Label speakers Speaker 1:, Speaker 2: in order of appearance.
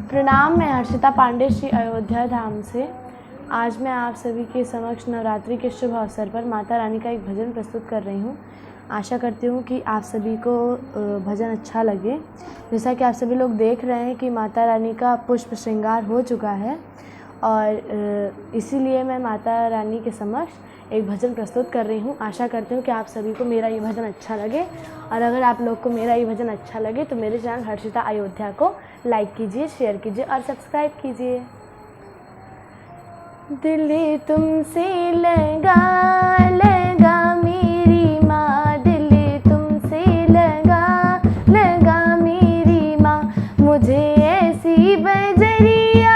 Speaker 1: प्रणाम, मैं हर्षिता पांडे श्री अयोध्या धाम से। आज मैं आप सभी के समक्ष नवरात्रि के शुभ अवसर पर माता रानी का एक भजन प्रस्तुत कर रही हूँ। आशा करती हूँ कि आप सभी को भजन अच्छा लगे। जैसा कि आप सभी लोग देख रहे हैं कि माता रानी का पुष्प श्रृंगार हो चुका है और इसीलिए मैं माता रानी के समक्ष एक भजन प्रस्तुत कर रही हूँ। आशा करती हूँ कि आप सभी को मेरा ये भजन अच्छा लगे और अगर आप लोग को मेरा ये भजन अच्छा लगे तो मेरे चैनल हर्षिता अयोध्या को लाइक कीजिए, शेयर कीजिए और सब्सक्राइब कीजिए। दिल तुमसे लगा लगा मेरी माँ, दिल तुमसे लगा लगा मेरी माँ, मुझे ऐसी बजरिया